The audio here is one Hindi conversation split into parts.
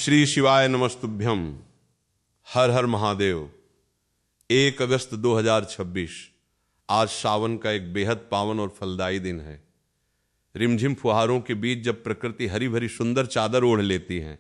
श्री शिवाय नमस्तुभ्यम। हर हर महादेव। 1 अगस्त 2026 आज सावन का एक बेहद पावन और फलदायी दिन है। रिमझिम फुहारों के बीच जब प्रकृति हरी भरी सुंदर चादर ओढ़ लेती है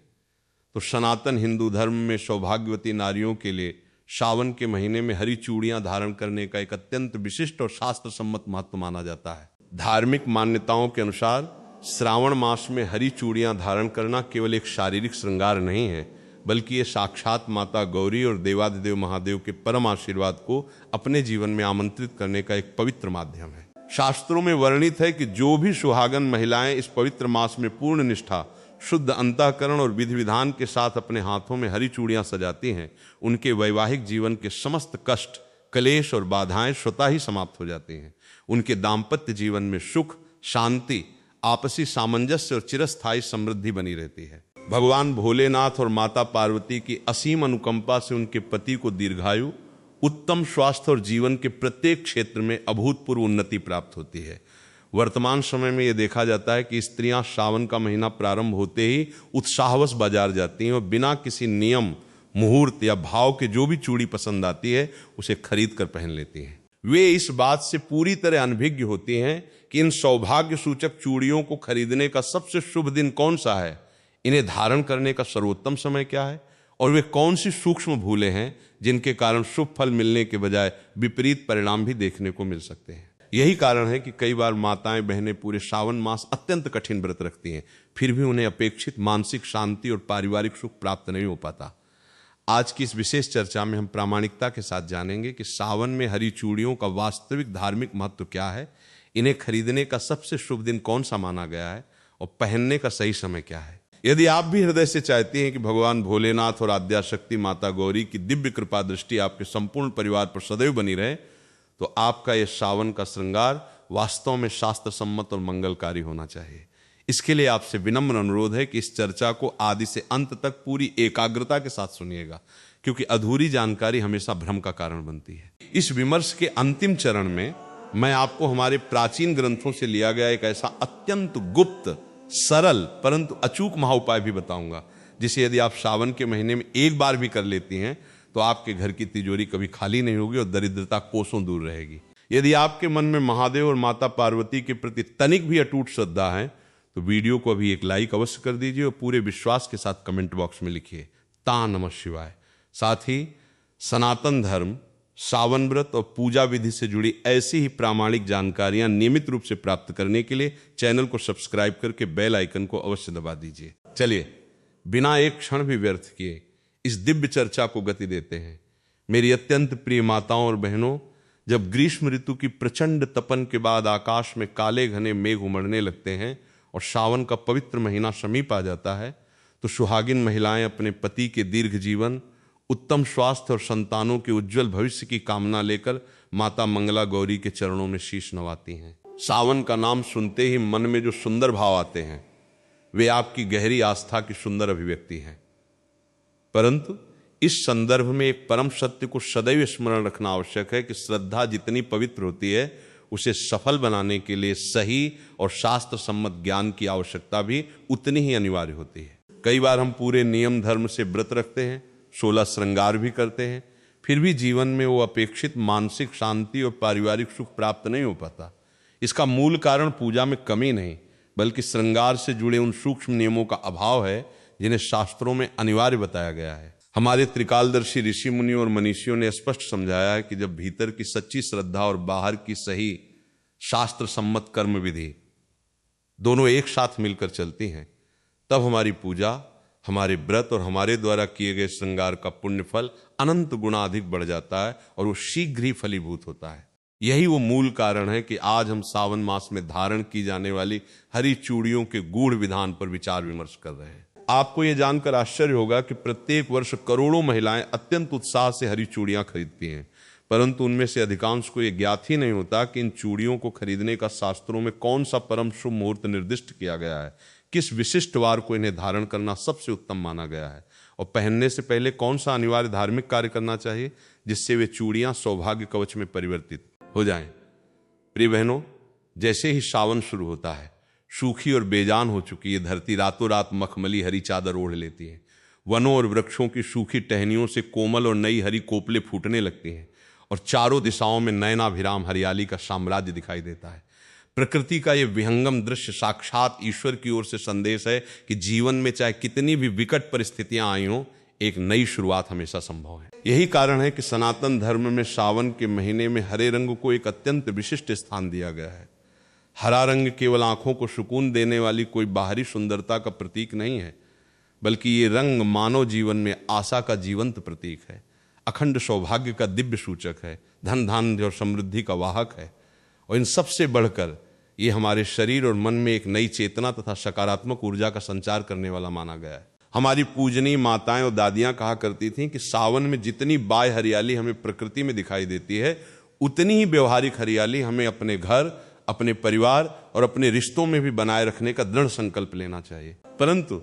तो सनातन हिंदू धर्म में सौभाग्यवती नारियों के लिए सावन के महीने में हरी चूड़ियां धारण करने का एक अत्यंत विशिष्ट और शास्त्र सम्मत महत्व माना जाता है। धार्मिक मान्यताओं के अनुसार श्रावण मास में हरी चूड़ियां धारण करना केवल एक शारीरिक श्रृंगार नहीं है, बल्कि ये साक्षात माता गौरी और देवाधिदेव महादेव के परम आशीर्वाद को अपने जीवन में आमंत्रित करने का एक पवित्र माध्यम है। शास्त्रों में वर्णित है कि जो भी सुहागन महिलाएं इस पवित्र मास में पूर्ण निष्ठा, शुद्ध अंतःकरण और विधि विधान के साथ अपने हाथों में हरी चूड़ियां सजाती हैं, उनके वैवाहिक जीवन के समस्त कष्ट, क्लेश और बाधाएं स्वतः ही समाप्त हो जाती हैं। उनके दाम्पत्य जीवन में सुख, शांति, आपसी सामंजस्य और चिरस्थायी समृद्धि बनी रहती है। भगवान भोलेनाथ और माता पार्वती की असीम अनुकंपा से उनके पति को दीर्घायु, उत्तम स्वास्थ्य और जीवन के प्रत्येक क्षेत्र में अभूतपूर्व उन्नति प्राप्त होती है। वर्तमान समय में यह देखा जाता है कि स्त्रियां सावन का महीना प्रारंभ होते ही उत्साहवश बाजार जाती हैं और बिना किसी नियम, मुहूर्त या भाव के जो भी चूड़ी पसंद आती है उसे खरीद कर पहन लेती हैं। वे इस बात से पूरी तरह अनभिज्ञ होती हैं कि इन सौभाग्य सूचक चूड़ियों को खरीदने का सबसे शुभ दिन कौन सा है, इन्हें धारण करने का सर्वोत्तम समय क्या है और वे कौन सी सूक्ष्म भूलें हैं जिनके कारण शुभ फल मिलने के बजाय विपरीत परिणाम भी देखने को मिल सकते हैं। यही कारण है कि कई बार माताएं बहनें पूरे सावन मास अत्यंत कठिन व्रत रखती हैं, फिर भी उन्हें अपेक्षित मानसिक शांति और पारिवारिक सुख प्राप्त नहीं हो पाता। आज की इस विशेष चर्चा में हम प्रामाणिकता के साथ जानेंगे कि सावन में हरी चूड़ियों का वास्तविक धार्मिक महत्व क्या है, इन्हें खरीदने का सबसे शुभ दिन कौन सा माना गया है और पहनने का सही समय क्या है। यदि आप भी हृदय से चाहती हैं कि भगवान भोलेनाथ और आद्याशक्ति माता गौरी की दिव्य कृपा दृष्टि आपके संपूर्ण परिवार पर सदैव बनी रहे, तो आपका यह सावन का श्रृंगार वास्तव में शास्त्र सम्मत और मंगलकारी होना चाहिए। इसके लिए आपसे विनम्र अनुरोध है कि इस चर्चा को आदि से अंत तक पूरी एकाग्रता के साथ सुनिएगा, क्योंकि अधूरी जानकारी हमेशा भ्रम का कारण बनती है। इस विमर्श के अंतिम चरण में मैं आपको हमारे प्राचीन ग्रंथों से लिया गया एक ऐसा अत्यंत गुप्त, सरल परंतु अचूक महाउपाय भी बताऊंगा, जिसे यदि आप सावन के महीने में एक बार भी कर लेती हैं तो आपके घर की तिजोरी कभी खाली नहीं होगी और दरिद्रता कोसों दूर रहेगी। यदि आपके मन में महादेव और माता पार्वती के प्रति तनिक भी अटूट श्रद्धा है तो वीडियो को अभी एक लाइक अवश्य कर दीजिए और पूरे विश्वास के साथ कमेंट बॉक्स में लिखिए ता नमः शिवाय। साथ ही सनातन धर्म, सावन व्रत और पूजा विधि से जुड़ी ऐसी ही प्रामाणिक जानकारियां नियमित रूप से प्राप्त करने के लिए चैनल को सब्सक्राइब करके बेल आइकन को अवश्य दबा दीजिए। चलिए बिना एक क्षण भी व्यर्थ किए इस दिव्य चर्चा को गति देते हैं। मेरी अत्यंत प्रिय माताओं और बहनों, जब ग्रीष्म ऋतु की प्रचंड तपन के बाद आकाश में काले घने मेघ उमड़ने लगते हैं और सावन का पवित्र महीना समीप आ जाता है तो सुहागिन महिलाएं अपने पति के दीर्घ जीवन, उत्तम स्वास्थ्य और संतानों के उज्जवल भविष्य की कामना लेकर माता मंगला गौरी के चरणों में शीश नवाती हैं। सावन का नाम सुनते ही मन में जो सुंदर भाव आते हैं वे आपकी गहरी आस्था की सुंदर अभिव्यक्ति हैं, परंतु इस संदर्भ में एक परम सत्य को सदैव स्मरण रखना आवश्यक है कि श्रद्धा जितनी पवित्र होती है उसे सफल बनाने के लिए सही और शास्त्र सम्मत ज्ञान की आवश्यकता भी उतनी ही अनिवार्य होती है। कई बार हम पूरे नियम धर्म से व्रत रखते हैं, 16 श्रृंगार भी करते हैं, फिर भी जीवन में वो अपेक्षित मानसिक शांति और पारिवारिक सुख प्राप्त नहीं हो पाता। इसका मूल कारण पूजा में कमी नहीं, बल्कि श्रृंगार से जुड़े उन सूक्ष्म नियमों का अभाव है जिन्हें शास्त्रों में अनिवार्य बताया गया है। हमारे त्रिकालदर्शी ऋषि मुनि और मनीषियों ने स्पष्ट समझाया है कि जब भीतर की सच्ची श्रद्धा और बाहर की सही शास्त्र सम्मत कर्म विधि दोनों एक साथ मिलकर चलती हैं, तब हमारी पूजा, हमारे व्रत और हमारे द्वारा किए गए श्रृंगार का पुण्य फल अनंत गुना अधिक बढ़ जाता है और वो शीघ्र ही फलीभूत होता है। यही वो मूल कारण है कि आज हम सावन मास में धारण की जाने वाली हरी चूड़ियों के गूढ़ विधान पर विचार विमर्श कर रहे हैं। आपको यह जानकर आश्चर्य होगा कि प्रत्येक वर्ष करोड़ों महिलाएं अत्यंत उत्साह से हरी चूड़ियां खरीदती हैं, परंतु उनमें से अधिकांश को यह ज्ञात ही नहीं होता कि इन चूड़ियों को खरीदने का शास्त्रों में कौन सा परम शुभ मुहूर्त निर्दिष्ट किया गया है, किस विशिष्ट वार को इन्हें धारण करना सबसे उत्तम माना गया है और पहनने से पहले कौन सा अनिवार्य धार्मिक कार्य करना चाहिए जिससे वे चूड़ियां सौभाग्य कवच में परिवर्तित हो जाएं। प्रिय बहनों, जैसे ही सावन शुरू होता है, सूखी और बेजान हो चुकी ये धरती रातों रात मखमली हरी चादर ओढ़ लेती है। वनों और वृक्षों की सूखी टहनियों से कोमल और नई हरी कोपले फूटने लगती हैं और चारों दिशाओं में नयनाभिराम हरियाली का साम्राज्य दिखाई देता है। प्रकृति का ये विहंगम दृश्य साक्षात ईश्वर की ओर से संदेश है कि जीवन में चाहे कितनी भी विकट परिस्थितियां आई हों, एक नई शुरुआत हमेशा संभव है। यही कारण है कि सनातन धर्म में सावन के महीने में हरे रंग को एक अत्यंत विशिष्ट स्थान दिया गया है। हरा रंग केवल आंखों को सुकून देने वाली कोई बाहरी सुंदरता का प्रतीक नहीं है, बल्कि ये रंग मानव जीवन में आशा का जीवंत प्रतीक है, अखंड सौभाग्य का दिव्य सूचक है, धन धान्य और समृद्धि का वाहक है, और इन सबसे बढ़कर ये हमारे शरीर और मन में एक नई चेतना तथा सकारात्मक ऊर्जा का संचार करने वाला माना गया है। हमारी पूजनीय माताएं और दादियां कहा करती थीं कि सावन में जितनी बाह्य हरियाली हमें प्रकृति में दिखाई देती है, उतनी ही व्यवहारिक हरियाली हमें अपने घर, अपने परिवार और अपने रिश्तों में भी बनाए रखने का दृढ़ संकल्प लेना चाहिए। परंतु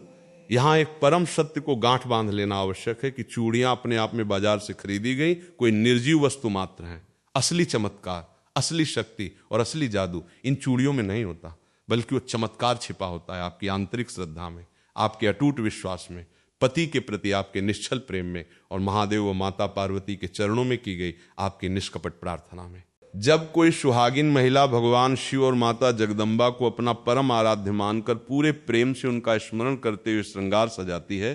यहाँ एक परम सत्य को गांठ बांध लेना आवश्यक है कि चूड़ियां अपने आप में बाजार से खरीदी गई कोई निर्जीव वस्तु मात्र हैं। असली चमत्कार, असली शक्ति और असली जादू इन चूड़ियों में नहीं होता, बल्कि वो चमत्कार छिपा होता है आपकी आंतरिक श्रद्धा में, आपके अटूट विश्वास में, पति के प्रति आपके निश्चल प्रेम में और महादेव व माता पार्वती के चरणों में की गई आपकी निष्कपट प्रार्थना में। जब कोई सुहागिन महिला भगवान शिव और माता जगदम्बा को अपना परम आराध्य मानकर पूरे प्रेम से उनका स्मरण करते हुए श्रृंगार सजाती है,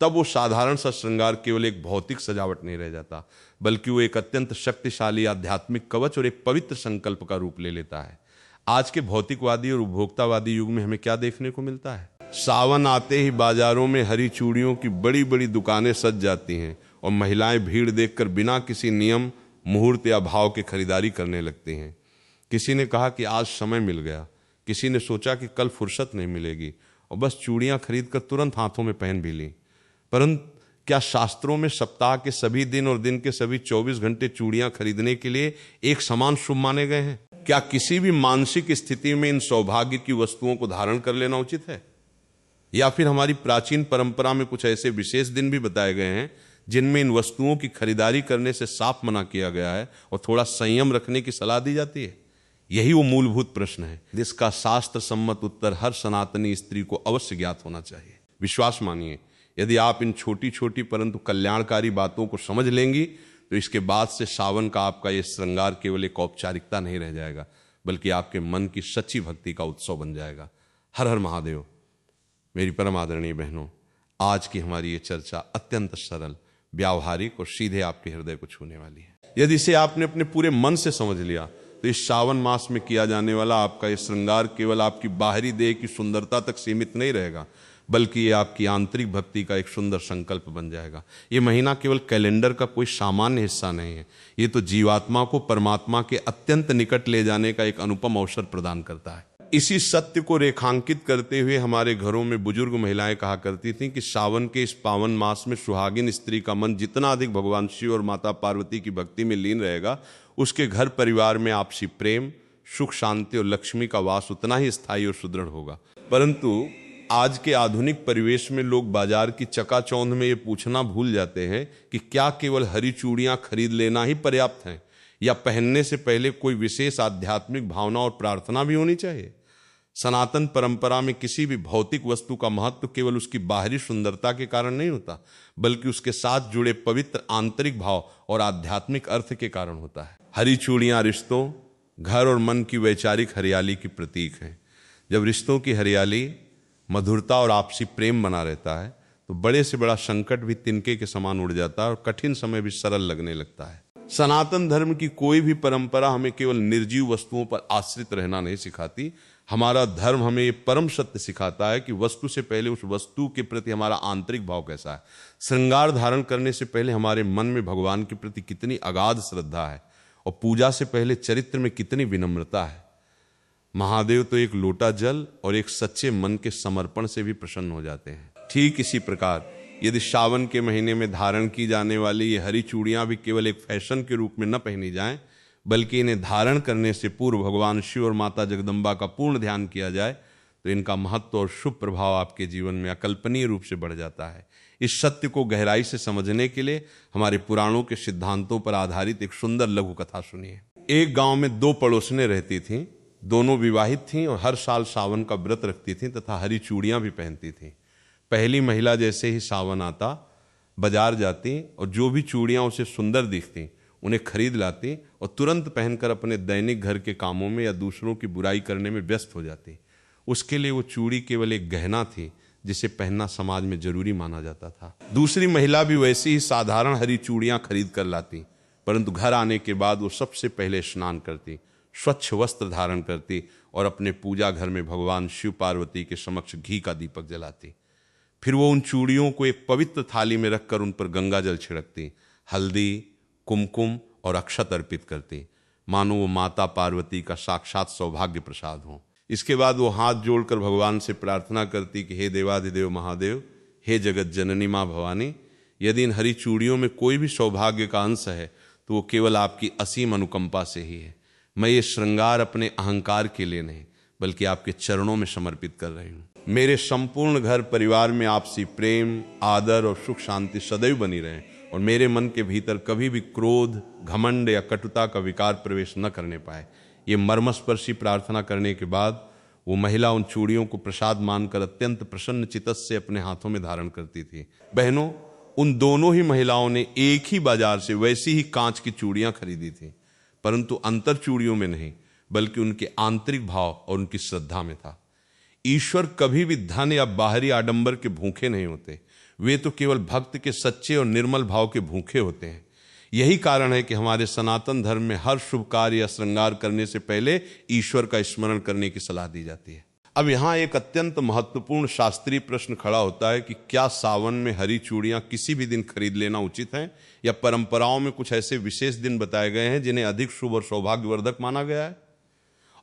तब वो साधारण सा श्रृंगार केवल एक भौतिक सजावट नहीं रह जाता, बल्कि वो एक अत्यंत शक्तिशाली आध्यात्मिक कवच और एक पवित्र संकल्प का रूप ले लेता है। आज के भौतिकवादी और उपभोक्तावादी युग में हमें क्या देखने को मिलता है? सावन आते ही बाजारों में हरी चूड़ियों की बड़ी बड़ी दुकानें सज जाती हैं और महिलाएं भीड़ देखकर बिना किसी नियम, मुहूर्त या भाव के खरीदारी करने लगती हैं। किसी ने कहा कि आज समय मिल गया, किसी ने सोचा कि कल फुर्सत नहीं मिलेगी और बस चूड़ियां खरीदकर तुरंत हाथों में पहन भी लीं। परंतु क्या शास्त्रों में सप्ताह के सभी दिन और दिन के सभी 24 घंटे चूड़ियां खरीदने के लिए एक समान शुभ माने गए हैं? क्या किसी भी मानसिक स्थिति में इन सौभाग्य की वस्तुओं को धारण कर लेना उचित है? या फिर हमारी प्राचीन परंपरा में कुछ ऐसे विशेष दिन भी बताए गए हैं जिनमें इन वस्तुओं की खरीदारी करने से साफ मना किया गया है और थोड़ा संयम रखने की सलाह दी जाती है? यही वो मूलभूत प्रश्न है जिसका शास्त्र सम्मत उत्तर हर सनातनी स्त्री को अवश्य ज्ञात होना चाहिए। विश्वास मानिए, यदि आप इन छोटी छोटी परंतु कल्याणकारी बातों को समझ लेंगी तो इसके बाद से सावन का आपका ये श्रृंगार केवल एक औपचारिकता नहीं रह जाएगा, बल्कि आपके मन की सच्ची भक्ति का उत्सव बन जाएगा। हर हर महादेव। मेरी परम आदरणीय बहनों, आज की हमारी ये चर्चा अत्यंत सरल, व्यावहारिक और सीधे आपके हृदय को छूने वाली है। यदि इसे आपने अपने पूरे मन से समझ लिया तो इस सावन मास में किया जाने वाला आपका ये श्रृंगार केवल आपकी बाहरी देह की सुंदरता तक सीमित नहीं रहेगा, बल्कि ये आपकी आंतरिक भक्ति का एक सुंदर संकल्प बन जाएगा। ये महीना केवल कैलेंडर का कोई सामान्य हिस्सा नहीं है, ये तो जीवात्मा को परमात्मा के अत्यंत निकट ले जाने का एक अनुपम अवसर प्रदान करता है। इसी सत्य को रेखांकित करते हुए हमारे घरों में बुजुर्ग महिलाएं कहा करती थीं कि सावन के इस पावन मास में सुहागिन स्त्री का मन जितना अधिक भगवान शिव और माता पार्वती की भक्ति में लीन रहेगा, उसके घर परिवार में आपसी प्रेम, सुख, शांति और लक्ष्मी का वास उतना ही स्थायी और सुदृढ़ होगा। परंतु आज के आधुनिक परिवेश में लोग बाजार की चकाचौंध में ये पूछना भूल जाते हैं कि क्या केवल हरी चूड़ियां खरीद लेना ही पर्याप्त है, या पहनने से पहले कोई विशेष आध्यात्मिक भावना और प्रार्थना भी होनी चाहिए। सनातन परंपरा में किसी भी भौतिक वस्तु का महत्व केवल उसकी बाहरी सुंदरता के कारण नहीं होता, बल्कि उसके साथ जुड़े पवित्र आंतरिक भाव और आध्यात्मिक अर्थ के कारण होता है। हरी चूड़ियां रिश्तों, घर और मन की वैचारिक हरियाली की प्रतीक हैं। जब रिश्तों की हरियाली, मधुरता और आपसी प्रेम बना रहता है तो बड़े से बड़ा संकट भी तिनके के समान उड़ जाता है और कठिन समय भी सरल लगने लगता है। सनातन धर्म की कोई भी परंपरा हमें केवल निर्जीव वस्तुओं पर आश्रित रहना नहीं सिखाती। हमारा धर्म हमें ये परम सत्य सिखाता है कि वस्तु से पहले उस वस्तु के प्रति हमारा आंतरिक भाव कैसा है। श्रृंगार धारण करने से पहले हमारे मन में भगवान के प्रति कितनी अगाध श्रद्धा है और पूजा से पहले चरित्र में कितनी विनम्रता है। महादेव तो एक लोटा जल और एक सच्चे मन के समर्पण से भी प्रसन्न हो जाते हैं। ठीक इसी प्रकार यदि सावन के महीने में धारण की जाने वाली ये हरी चूड़ियां भी केवल एक फैशन के रूप में न पहनी जाएं, बल्कि इन्हें धारण करने से पूर्व भगवान शिव और माता जगदम्बा का पूर्ण ध्यान किया जाए तो इनका महत्व और शुभ प्रभाव आपके जीवन में अकल्पनीय रूप से बढ़ जाता है। इस सत्य को गहराई से समझने के लिए हमारे पुराणों के सिद्धांतों पर आधारित एक सुंदर लघु कथा सुनिए। एक गांव में दो पड़ोसनें रहती थीं। दोनों विवाहित थीं और हर साल सावन का व्रत रखती थीं तथा हरी चूड़ियां भी पहनती थीं। पहली महिला जैसे ही सावन आता बाजार जाती और जो भी चूड़ियाँ उसे सुंदर दिखती उन्हें खरीद लाती और तुरंत पहनकर अपने दैनिक घर के कामों में या दूसरों की बुराई करने में व्यस्त हो जाती। उसके लिए वो चूड़ी केवल एक गहना थी जिसे पहनना समाज में जरूरी माना जाता था। दूसरी महिला भी वैसी ही साधारण हरी चूड़ियाँ खरीद कर लाती, परंतु घर आने के बाद वो सबसे पहले स्नान करती, स्वच्छ वस्त्र धारण करती और अपने पूजा घर में भगवान शिव पार्वती के समक्ष घी का दीपक जलाती। फिर वो उन चूड़ियों को एक पवित्र थाली में रखकर उन पर गंगा जल छिड़कती, हल्दी, कुमकुम और अक्षत अर्पित करती, मानो वो माता पार्वती का साक्षात सौभाग्य प्रसाद हो। इसके बाद वो हाथ जोड़कर भगवान से प्रार्थना करती कि हे देवाधिदेव महादेव, हे जगत जननी माँ भवानी, यदि इन हरी चूड़ियों में कोई भी सौभाग्य का अंश है तो वो केवल आपकी असीम अनुकंपा से ही है। मैं ये श्रृंगार अपने अहंकार के लिए नहीं बल्कि आपके चरणों में समर्पित कर रही हूँ। मेरे संपूर्ण घर परिवार में आपसी प्रेम, आदर और सुख शांति सदैव बनी रहे और मेरे मन के भीतर कभी भी क्रोध, घमंड या कटुता का विकार प्रवेश न करने पाए। ये मर्मस्पर्शी प्रार्थना करने के बाद वो महिला उन चूड़ियों को प्रसाद मानकर अत्यंत प्रसन्न चित्त से अपने हाथों में धारण करती थी। बहनों, उन दोनों ही महिलाओं ने एक ही बाजार से वैसी ही कांच की चूड़ियां खरीदी थी, परंतु अंतर चूड़ियों में नहीं बल्कि उनके आंतरिक भाव और उनकी श्रद्धा में था। ईश्वर कभी भी धन या बाहरी आडंबर के भूखे नहीं होते, वे तो केवल भक्त के सच्चे और निर्मल भाव के भूखे होते हैं। यही कारण है कि हमारे सनातन धर्म में हर शुभ कार्य या श्रृंगार करने से पहले ईश्वर का स्मरण करने की सलाह दी जाती है। अब यहाँ एक अत्यंत महत्वपूर्ण शास्त्रीय प्रश्न खड़ा होता है कि क्या सावन में हरी चूड़ियाँ किसी भी दिन खरीद लेना उचित है या परंपराओं में कुछ ऐसे विशेष दिन बताए गए हैं जिन्हें अधिक शुभ और सौभाग्यवर्धक माना गया है,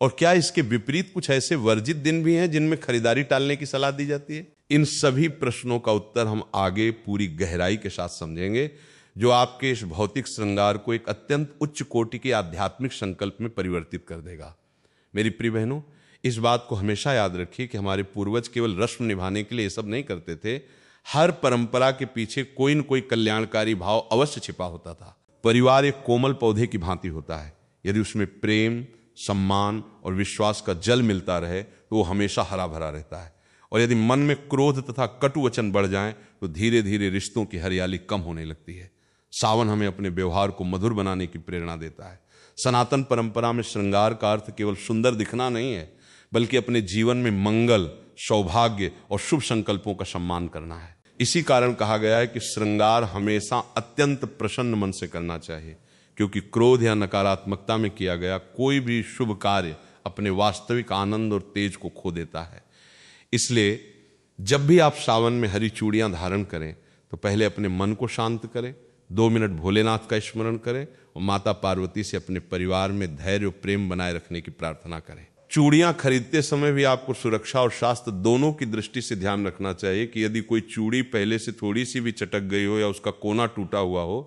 और क्या इसके विपरीत कुछ ऐसे वर्जित दिन भी हैं जिनमें खरीदारी टालने की सलाह दी जाती है? इन सभी प्रश्नों का उत्तर हम आगे पूरी गहराई के साथ समझेंगे, जो आपके इस भौतिक श्रृंगार को एक अत्यंत उच्च कोटि के आध्यात्मिक संकल्प में परिवर्तित कर देगा। मेरी प्रिय बहनों, इस बात को हमेशा याद रखिए कि हमारे पूर्वज केवल रस्म निभाने के लिए ये सब नहीं करते थे। हर परंपरा के पीछे कोई न कोई कल्याणकारी भाव अवश्य छिपा होता था। परिवार एक कोमल पौधे की भांति होता है, यदि उसमें प्रेम, सम्मान और विश्वास का जल मिलता रहे तो वो हमेशा हरा भरा रहता है, और यदि मन में क्रोध तथा कटु वचन बढ़ जाएं तो धीरे धीरे रिश्तों की हरियाली कम होने लगती है। सावन हमें अपने व्यवहार को मधुर बनाने की प्रेरणा देता है। सनातन परंपरा में श्रृंगार का अर्थ केवल सुंदर दिखना नहीं है बल्कि अपने जीवन में मंगल, सौभाग्य और शुभ संकल्पों का सम्मान करना है। इसी कारण कहा गया है कि श्रृंगार हमेशा अत्यंत प्रसन्न मन से करना चाहिए, क्योंकि क्रोध या नकारात्मकता में किया गया कोई भी शुभ कार्य अपने वास्तविक आनंद और तेज को खो देता है। इसलिए जब भी आप सावन में हरी चूड़ियां धारण करें तो पहले अपने मन को शांत करें, 2 मिनट भोलेनाथ का स्मरण करें और माता पार्वती से अपने परिवार में धैर्य और प्रेम बनाए रखने की प्रार्थना करें। चूड़ियां खरीदते समय भी आपको सुरक्षा और शास्त्र दोनों की दृष्टि से ध्यान रखना चाहिए कि यदि कोई चूड़ी पहले से थोड़ी सी भी चटक गई हो या उसका कोना टूटा हुआ हो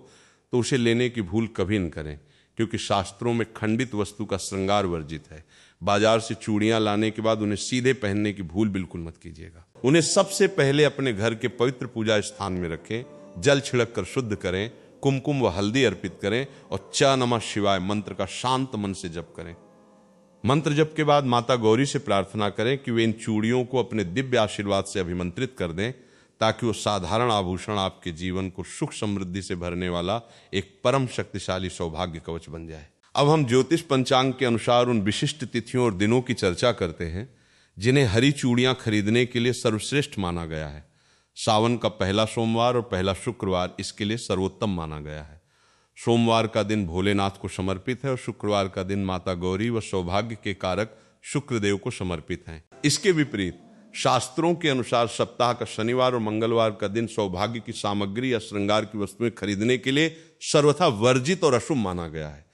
तो उसे लेने की भूल कभी न करें, क्योंकि शास्त्रों में खंडित वस्तु का श्रृंगार वर्जित है। बाजार से चूड़ियां लाने के बाद उन्हें सीधे पहनने की भूल बिल्कुल मत कीजिएगा। उन्हें सबसे पहले अपने घर के पवित्र पूजा स्थान में रखें, जल छिड़क कर शुद्ध करें, कुमकुम व हल्दी अर्पित करें और च नमः शिवाय मंत्र का शांत मन से जप करें। मंत्र जप के बाद माता गौरी से प्रार्थना करें कि वे इन चूड़ियों को अपने दिव्य आशीर्वाद से अभिमंत्रित कर दें, ताकि वो साधारण आभूषण आपके जीवन को सुख समृद्धि से भरने वाला एक परम शक्तिशाली सौभाग्य कवच बन जाए। अब हम ज्योतिष पंचांग के अनुसार उन विशिष्ट तिथियों और दिनों की चर्चा करते हैं जिन्हें हरी चूड़ियां खरीदने के लिए सर्वश्रेष्ठ माना गया है। सावन का पहला सोमवार और पहला शुक्रवार इसके लिए सर्वोत्तम माना गया है। सोमवार का दिन भोलेनाथ को समर्पित है और शुक्रवार का दिन माता गौरी व सौभाग्य के कारक शुक्रदेव को समर्पित है। इसके विपरीत शास्त्रों के अनुसार सप्ताह का शनिवार और मंगलवार का दिन सौभाग्य की सामग्री या श्रृंगार की वस्तुएं खरीदने के लिए सर्वथा वर्जित और अशुभ माना गया है।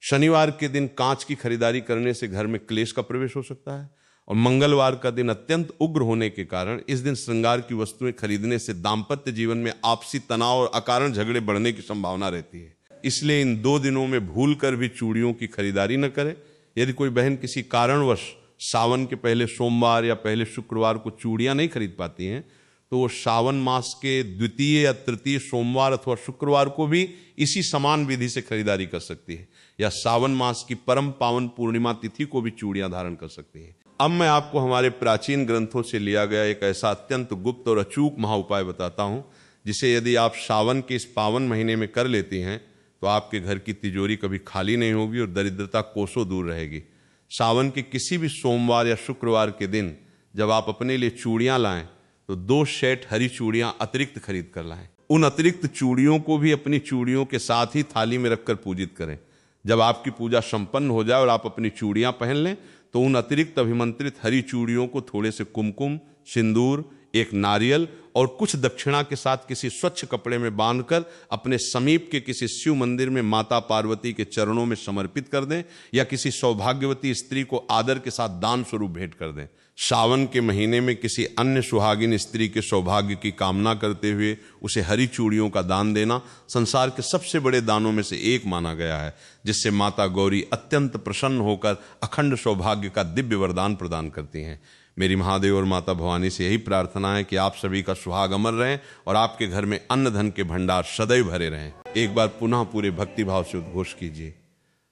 शनिवार के दिन कांच की खरीदारी करने से घर में क्लेश का प्रवेश हो सकता है, और मंगलवार का दिन अत्यंत उग्र होने के कारण इस दिन श्रृंगार की वस्तुएं खरीदने से दाम्पत्य जीवन में आपसी तनाव और अकारण झगड़े बढ़ने की संभावना रहती है। इसलिए इन 2 दिनों में भूल कर भी चूड़ियों की खरीदारी न करें। यदि कोई बहन किसी कारणवश सावन के पहले सोमवार या पहले शुक्रवार को चूड़ियां नहीं खरीद पाती हैं तो वो सावन मास के द्वितीय या तृतीय सोमवार अथवा शुक्रवार को भी इसी समान विधि से खरीदारी कर सकती है, या सावन मास की परम पावन पूर्णिमा तिथि को भी चूड़ियां धारण कर सकती है। अब मैं आपको हमारे प्राचीन ग्रंथों से लिया गया एक ऐसा अत्यंत गुप्त और अचूक महाउपाय बताता हूं, जिसे यदि आप सावन के इस पावन महीने में कर लेती हैं तो आपके घर की तिजोरी कभी खाली नहीं होगी और दरिद्रता कोसों दूर रहेगी। सावन के किसी भी सोमवार या शुक्रवार के दिन जब आप अपने लिए चूड़ियां लाएं तो 2 सेट हरी चूड़ियां अतिरिक्त खरीद कर लाएं। उन अतिरिक्त चूड़ियों को भी अपनी चूड़ियों के साथ ही थाली में रखकर पूजित करें। जब आपकी पूजा संपन्न हो जाए और आप अपनी चूड़ियां पहन लें तो उन अतिरिक्त अभिमंत्रित हरी चूड़ियों को थोड़े से कुमकुम, सिंदूर, एक नारियल और कुछ दक्षिणा के साथ किसी स्वच्छ कपड़े में बांधकर अपने समीप के किसी शिव मंदिर में माता पार्वती के चरणों में समर्पित कर दें या किसी सौभाग्यवती स्त्री को आदर के साथ दान स्वरूप भेंट कर दें। सावन के महीने में किसी अन्य सुहागिन स्त्री के सौभाग्य की कामना करते हुए उसे हरी चूड़ियों का दान देना संसार के सबसे बड़े दानों में से एक माना गया है, जिससे माता गौरी अत्यंत प्रसन्न होकर अखंड सौभाग्य का दिव्य वरदान प्रदान करती हैं। मेरी महादेव और माता भवानी से यही प्रार्थना है कि आप सभी का सुहाग अमर रहें और आपके घर में अन्न धन के भंडार सदैव भरे रहें। एक बार पुनः पूरे भक्तिभाव से उद्घोष कीजिए,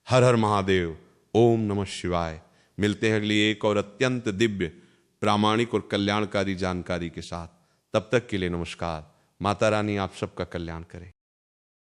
हर हर महादेव, ओम नमः शिवाय। मिलते हैं अगली एक और अत्यंत दिव्य, प्रामाणिक और कल्याणकारी जानकारी के साथ। तब तक के लिए नमस्कार। माता रानी आप सबका कल्याण करे।